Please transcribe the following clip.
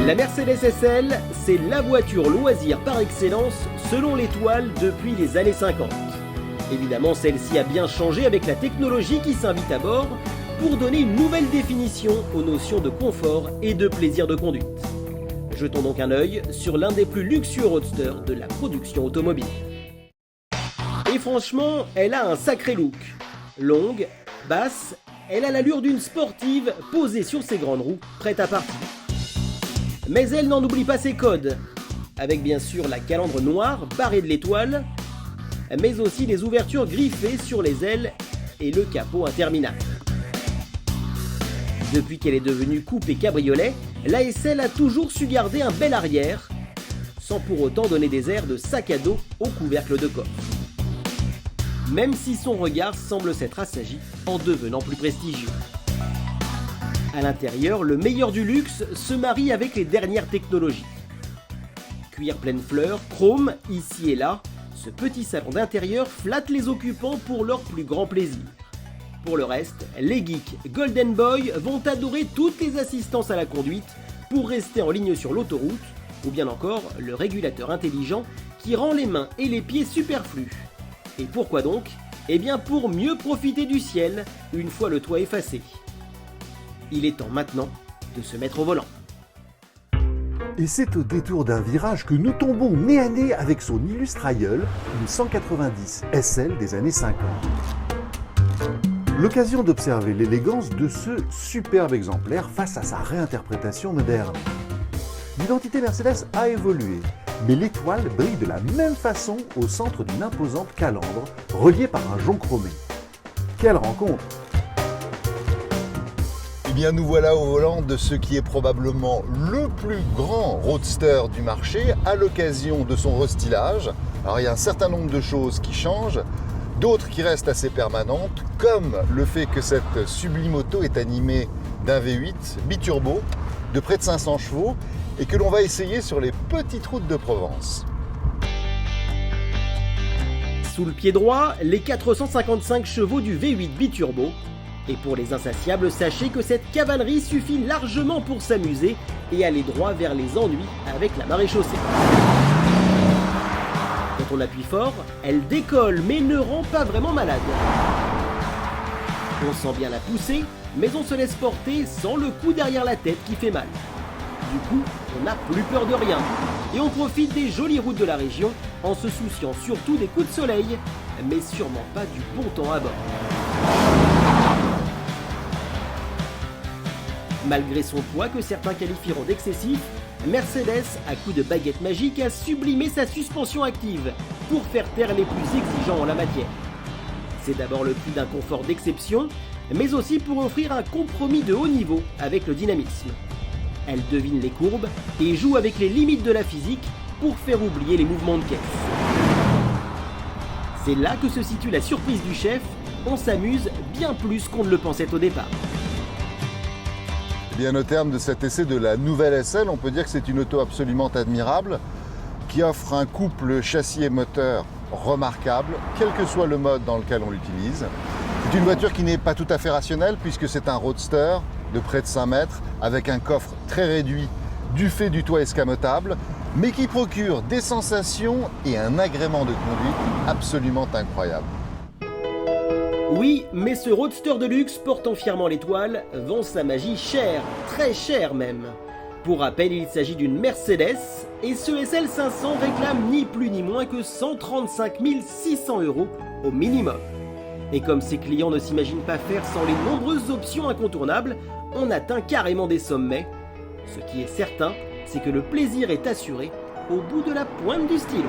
La Mercedes SL, c'est la voiture loisir par excellence selon l'étoile depuis les années 50. Évidemment, celle-ci a bien changé avec la technologie qui s'invite à bord pour donner une nouvelle définition aux notions de confort et de plaisir de conduite. Jetons donc un œil sur l'un des plus luxueux roadsters de la production automobile. Et franchement, elle a un sacré look. Longue, basse, elle a l'allure d'une sportive posée sur ses grandes roues, prête à partir. Mais elle n'en oublie pas ses codes, avec bien sûr la calandre noire barrée de l'étoile, mais aussi les ouvertures griffées sur les ailes et le capot interminable. Depuis qu'elle est devenue coupe et cabriolet, la SL a toujours su garder un bel arrière, sans pour autant donner des airs de sac à dos au couvercle de coffre. Même si son regard semble s'être assagi en devenant plus prestigieux. À l'intérieur, le meilleur du luxe se marie avec les dernières technologies. Cuir pleine fleur, chrome, ici et là, ce petit salon d'intérieur flatte les occupants pour leur plus grand plaisir. Pour le reste, les geeks Golden Boy vont adorer toutes les assistances à la conduite pour rester en ligne sur l'autoroute, ou bien encore le régulateur intelligent qui rend les mains et les pieds superflus. Et pourquoi donc ? Eh bien pour mieux profiter du ciel une fois le toit effacé. Il est temps maintenant de se mettre au volant. Et c'est au détour d'un virage que nous tombons nez à nez avec son illustre aïeul, une 190 SL des années 50. L'occasion d'observer l'élégance de ce superbe exemplaire face à sa réinterprétation moderne. L'identité Mercedes a évolué, mais l'étoile brille de la même façon au centre d'une imposante calandre reliée par un jonc chromé. Quelle rencontre! Eh bien, nous voilà au volant de ce qui est probablement le plus grand roadster du marché à l'occasion de son restylage. Alors, il y a un certain nombre de choses qui changent, d'autres qui restent assez permanentes, comme le fait que cette sublime auto est animée d'un V8 biturbo de près de 500 chevaux et que l'on va essayer sur les petites routes de Provence. Sous le pied droit, les 455 chevaux du V8 biturbo. Et pour les insatiables, sachez que cette cavalerie suffit largement pour s'amuser et aller droit vers les ennuis avec la maréchaussée. Quand on appuie fort, elle décolle mais ne rend pas vraiment malade. On sent bien la poussée, mais on se laisse porter sans le coup derrière la tête qui fait mal. Du coup, on n'a plus peur de rien. Et on profite des jolies routes de la région en se souciant surtout des coups de soleil, mais sûrement pas du bon temps à bord. Malgré son poids que certains qualifieront d'excessif, Mercedes, à coups de baguette magique, a sublimé sa suspension active pour faire taire les plus exigeants en la matière. C'est d'abord le prix d'un confort d'exception, mais aussi pour offrir un compromis de haut niveau avec le dynamisme. Elle devine les courbes et joue avec les limites de la physique pour faire oublier les mouvements de caisse. C'est là que se situe la surprise du chef, on s'amuse bien plus qu'on ne le pensait au départ. Bien, au terme de cet essai de la nouvelle SL, on peut dire que c'est une auto absolument admirable qui offre un couple châssis et moteur remarquable, quel que soit le mode dans lequel on l'utilise. C'est une voiture qui n'est pas tout à fait rationnelle puisque c'est un roadster de près de 5 mètres avec un coffre très réduit du fait du toit escamotable, mais qui procure des sensations et un agrément de conduite absolument incroyable. Oui, mais ce roadster de luxe portant fièrement l'étoile vend sa magie cher, très cher même. Pour rappel, il s'agit d'une Mercedes et ce SL 500 réclame ni plus ni moins que 135 600 € au minimum. Et comme ses clients ne s'imaginent pas faire sans les nombreuses options incontournables, on atteint carrément des sommets. Ce qui est certain, c'est que le plaisir est assuré au bout de la pointe du stylo.